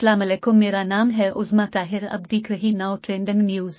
अस्सलाम वालेकुम, मेरा नाम है उज़्मा ताहिर। अब देख रही नाउ ट्रेंडिंग न्यूज़।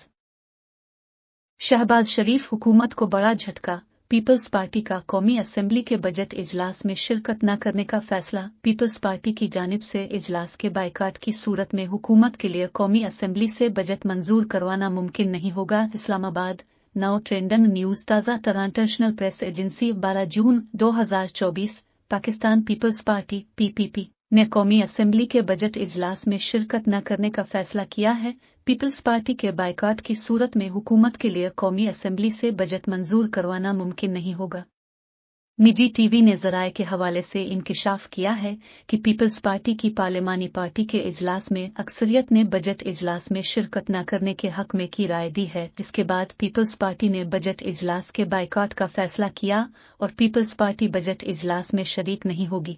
शहबाज शरीफ हुकूमत को बड़ा झटका। पीपल्स पार्टी का कौमी असेंबली के बजट इजलास में शिरकत न करने का फैसला। पीपल्स पार्टी की जानिब से इजलास के बायकाट की सूरत में हुकूमत के लिए कौमी असेंबली से बजट मंजूर करवाना मुमकिन नहीं होगा। इस्लामाबाद। Now trending news. ताज़ा तरह इंटरनेशनल प्रेस एजेंसी 12 जून 2024 पाकिस्तान पीपल्स पार्टी (PPP) ने कौमी असेंबली के बजट इजलास में शिरकत न करने का फैसला किया है। पीपल्स पार्टी के बायकाट की सूरत में हुकूमत के लिए कौमी असेंबली से बजट मंजूर करवाना मुमकिन नहीं होगा। निजी टीवी ने ज़राए के हवाले से इंकिशाफ किया है कि पीपल्स पार्टी की पार्लिमानी पार्टी के इजलास में अक्सरियत ने बजट इजलास में शिरकत न करने के हक में की राय दी है, जिसके बाद पीपल्स पार्टी ने बजट इजलास के बायकाट का फैसला किया और पीपल्स पार्टी बजट इजलास में शरीक नहीं होगी।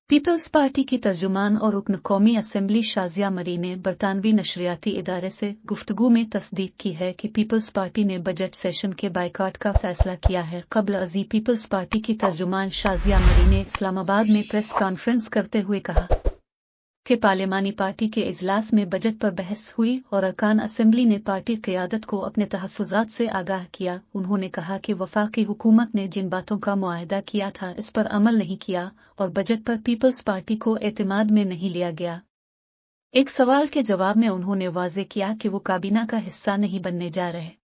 पीपल्स पार्टी की तर्जुमान और रुकन कौमी असेंबली शाज़िया मरी ने बरतानवी नशरियाती इदारे से गुफ्तगू में तस्दीक की है कि पीपल्स पार्टी ने बजट सेशन के बायकाट का फैसला किया है। कबल अज़ी पीपल्स पार्टी की तर्जुमान शाज़िया मरी ने इस्लामाबाद में प्रेस कॉन्फ्रेंस करते हुए कहा कि पार्लिमानी पार्टी के इजलास में बजट पर बहस हुई और अरकान असेंबली ने पार्टी क़यादत को अपने तहफ़्फ़ुज़ात से आगाह किया। उन्होंने कहा कि वफ़ाक़ी हुकूमत ने जिन बातों का मुआहदा किया था इस पर अमल नहीं किया और बजट पर पीपल्स पार्टी को एतमाद में नहीं लिया गया। एक सवाल के जवाब में उन्होंने वाज़े किया कि वो काबीना का हिस्सा नहीं बनने जा रहे।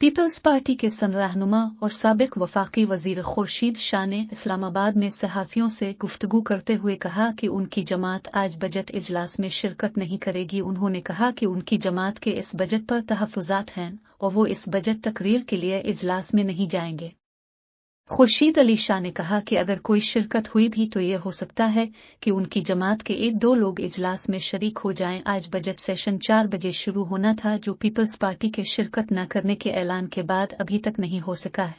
पीपल्स पार्टी के सररहनुमा और साबिक वफाकी वज़ीर खुर्शीद शाह ने इस्लामाबाद में सहाफ़ियों से गुफ्तगू करते हुए कहा कि उनकी जमात आज बजट इजलास में शिरकत नहीं करेगी। उन्होंने कहा कि उनकी जमात के इस बजट पर तहफ़्फ़ुज़ात हैं और वो इस बजट तकरीर के लिए इजलास में नहीं जाएंगे। खुर्शीद अली शाह ने कहा कि अगर कोई शिरकत हुई भी तो ये हो सकता है कि उनकी जमात के 1-2 लोग इजलास में शरीक हो जाएं। आज बजट सेशन 4 बजे शुरू होना था, जो पीपल्स पार्टी के शिरकत न करने के ऐलान के बाद अभी तक नहीं हो सका है।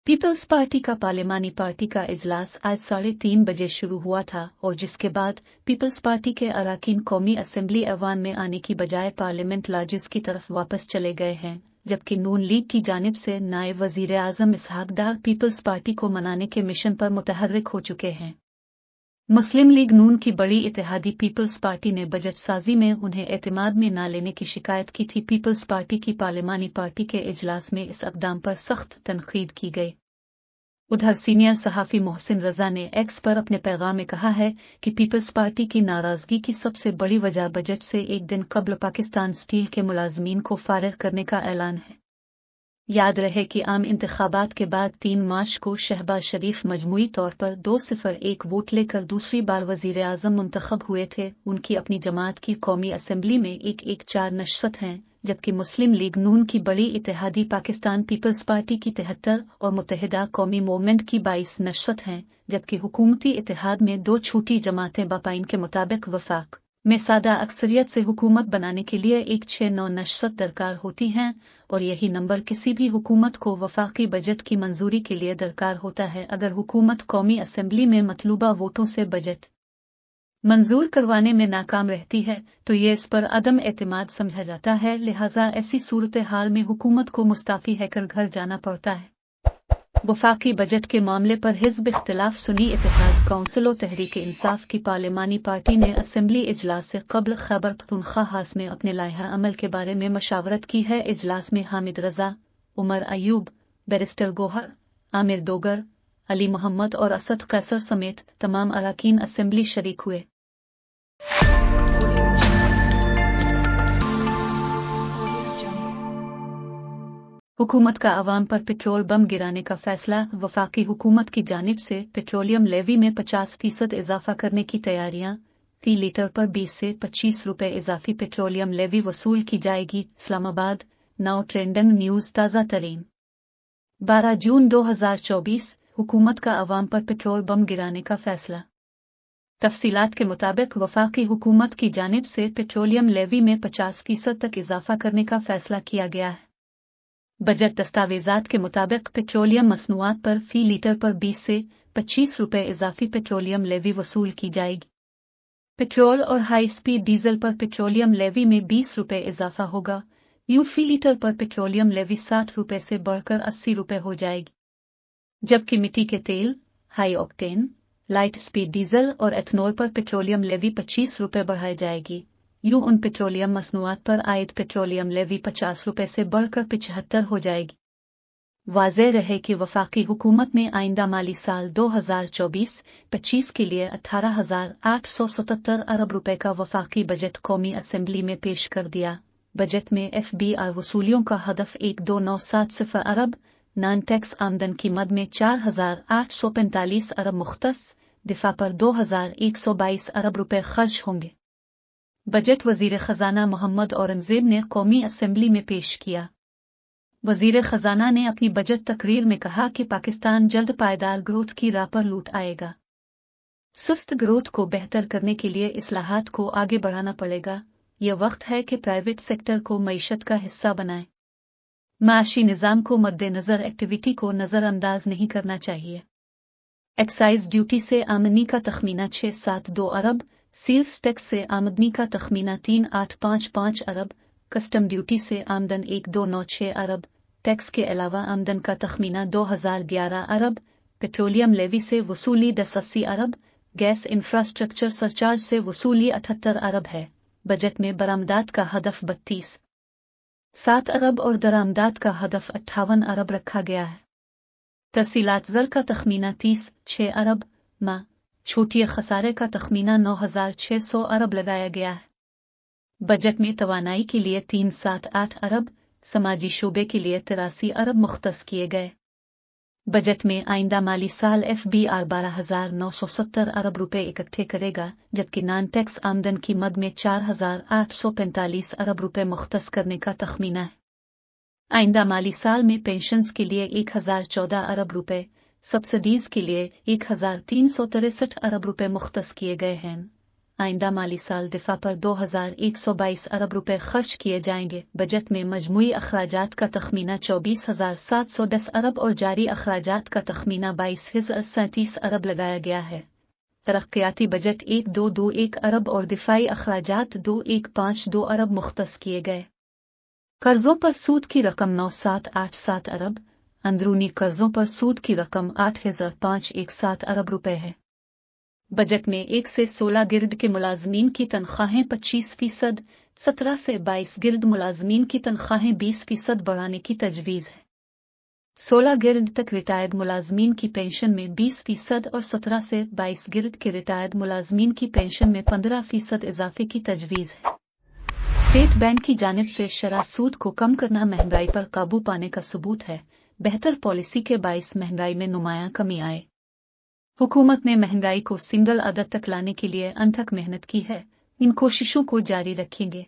पीपल्स पार्टी का पार्लिमानी पार्टी का इजलास आज 3:30 बजे शुरू हुआ था और जिसके बाद पीपल्स पार्टी के अराकीन कौमी असेंबली ऐवान में आने की बजाय पार्लियामेंट लॉजेस की तरफ वापस चले गए हैं, जबकि नून लीग की जानिब से नायब वज़ीर आज़म इसहाक डार पीपल्स पार्टी को मनाने के मिशन पर मुतहर्रिक हो चुके हैं। मुस्लिम लीग नून की बड़ी इत्तेहादी पीपल्स पार्टी ने बजट साजी में उन्हें एतमाद में न लेने की शिकायत की थी। पीपल्स पार्टी की पार्लिमानी पार्टी के इजलास में इस इक़दाम पर सख्त तनक़ीद की गई। उधर सीनियर सहाफ़ी मोहसिन रज़ा ने एक्स पर अपने पैगाम में कहा है कि पीपल्स पार्टी की नाराज़गी की सबसे बड़ी वजह बजट से एक दिन कबल पाकिस्तान स्टील के मुलाज़मीन को फ़ारिग़ करने का ऐलान है। याद रहे कि आम इंतख़ाबात के बाद 3 मार्च को शहबाज शरीफ मजमूई तौर पर 201 वोट लेकर दूसरी बार वज़ीर आज़म मुंतखब हुए थे। उनकी अपनी जमात की कौमी असेंबली में 114 नशस्त हैं, जबकि मुस्लिम लीग नून की बड़ी इत्तेहादी पाकिस्तान पीपल्स पार्टी की 73 और मुत्तहिदा कौमी मूवमेंट की 22 नशस्त हैं, जबकि हुकूमती इत्तेहाद में 2 छोटी जमातें बापाइन के मुताबिक वफाक में सादा अक्सरियत से हुकूमत बनाने के लिए 169 नशस्त दरकार होती हैं और यही नंबर किसी भी हुकूमत को वफाकी बजट की मंजूरी के लिए दरकार होता है। अगर हुकूमत कौमी असेंबली में मतलूबा वोटों से बजट मंजूर करवाने में नाकाम रहती है तो ये इस पर अदम एतमाद समझा जाता है, लिहाजा ऐसी सूरत हाल में हुकूमत को मुस्ताफ़ी हैकर घर जाना पड़ता है। वफाकी बजट के मामले पर हिज़्ब इख्तिलाफ सुन्नी इत्तेहाद काउंसिल और तहरीक इंसाफ की पार्लिमानी पार्टी ने असेंबली इजलास से कबल खैबर पख्तूनख्वा हाउस में अपने लाइहा अमल के बारे में मशावरत की है। इजलास में हामिद रज़ा, उमर अयूब, बैरिस्टर गोहर, आमिर डोगर, अली मोहम्मद और असद कैसर समेत तमाम अराकीन असेंबली शरीक हुए। हुकूमत का अवाम पर पेट्रोल बम गिराने का फैसला। वफाकी हुकूमत की जानिब से पेट्रोलियम लेवी में 50% इजाफा करने की तैयारियां। 3 लीटर पर 20 से 25 रुपए इजाफी पेट्रोलियम लेवी वसूल की जाएगी। इस्लामाबाद। Now trending news. ताज़ा तरीन 12 जून 2024 हुकूमत का अवाम पर पेट्रोल बम गिराने का फैसला। तफसीलात के मुताबिक वफाकी हुकूमत की जानिब से पेट्रोलियम लेवी में 50% तक इजाफा करने का फैसला किया गया है। बजट दस्तावेज़ात के मुताबिक पेट्रोलियम मसनूआत पर फी लीटर पर 20 से 25 रुपए इजाफी पेट्रोलियम लेवी वसूल की जाएगी। पेट्रोल और हाई स्पीड डीजल पर पेट्रोलियम लेवी में 20 रुपए इजाफा होगा। फी लीटर पर पेट्रोलियम लेवी 60 रुपए से बढ़कर 80 रुपए हो जाएगी, जबकि मिट्टी के तेल, high octane, light speed diesel और एथनॉल पर पेट्रोलियम लेवी 25 रुपये बढ़ाई जाएगी। यूं उन पेट्रोलियम मसनूआत पर आयद पेट्रोलियम लेवी 50 रुपये से बढ़कर 75 हो जाएगी। वाज़ेह रहे कि वफाकी हुकूमत ने आइंदा माली साल 2024-25 के लिए 18,877 अरब रुपए का वफाकी बजट कौमी असेंबली में पेश कर दिया। बजट में FBR वसूलियों का हदफ 1297 अरब, नॉन टैक्स आमदन की मद में 4,845 अरब मुख्तस, दिफा पर 2,122 अरब रुपए खर्च होंगे। बजट वजीर खजाना मोहम्मद औरंगजेब ने कौमी असेंबली में पेश किया। वजीर खजाना ने अपनी बजट तकरीर में कहा कि पाकिस्तान जल्द पायदार ग्रोथ की राह पर लौट आएगा। सुस्त ग्रोथ को बेहतर करने के लिए इस्लाहात को आगे बढ़ाना पड़ेगा। यह वक्त है कि प्राइवेट सेक्टर को मईशत का हिस्सा बनाएं। माशी निज़ाम को मद्देनजर एक्टिविटी को नज़रअंदाज नहीं करना चाहिए। एक्साइज ड्यूटी से आमदनी का तखमीना 672 अरब, सेल्स टैक्स से आमदनी का तखमीना 3855 अरब, कस्टम ड्यूटी से आमदन 1296 अरब, टैक्स के अलावा आमदन का तखमीना 2011 अरब, पेट्रोलियम लेवी से वसूली 1080 अरब, गैस इंफ्रास्ट्रक्चर सरचार्ज से वसूली 78 अरब है। बजट में बरामदात का हदफ 32.7 अरब और दरामदात का हदफ 58 अरब रखा गया है। तरसीलात ज़र का तखमीना 30.6 अरब, छोटी खसारे का तखमीना 9,600 अरब लगाया गया है। बजट में तवानाई के लिए 378 अरब, समाजी शोबे के लिए 83 अरब मुख्तस किए गए। बजट में आइंदा माली साल FBR 12,970 अरब रुपए इकट्ठे करेगा, जबकि नॉन टैक्स आमदन की मद में 4,845 अरब रुपए मुख्तस करने का तखमीना है। आइंदा माली साल में पेंशन्स के लिए 1,014 अरब रुपए, सब्सिडीज के लिए 1,363 अरब रुपए मुख्तस किए गए हैं। आइंदा माली साल दिफा पर 2,122 अरब रुपए खर्च किए जाएंगे। बजट में मजमूई अखराजात का तखमीना 24,710 अरब और जारी अखराजात का तखमीना 22,037 अरब लगाया गया है। तरक्याती बजट 1,221 अरब और दिफाई अखराजात 2,152 अरब मुख्तस किए गए। कर्जों पर सूद की रकम 9,787 अरब, अंदरूनी कर्जों पर सूद की रकम 8,517 अरब रुपए है। बजट में 1 से 16 गिर्ड के मुलाजमीन की तनख्वाहें 25%, 17 से 22 गिर्ड मुलाजमीन की तनख्वाहें 20% बढ़ाने की तजवीज़ है। 16 गिर्ड तक रिटायर्ड मुलाजमीन की पेंशन में 20% और 17 से 22 गिर्ड के रिटायर्ड मुलाजमीन की पेंशन में 15% इजाफे की तजवीज़ है। स्टेट बैंक की जानिब से शरह सूद को कम करना महंगाई पर काबू पाने का सबूत है। बेहतर पॉलिसी के बाइस महंगाई में नुमायां कमी आए। हुकूमत ने महंगाई को सिंगल अदद तक लाने के लिए अनथक मेहनत की है। इन कोशिशों को जारी रखेंगे।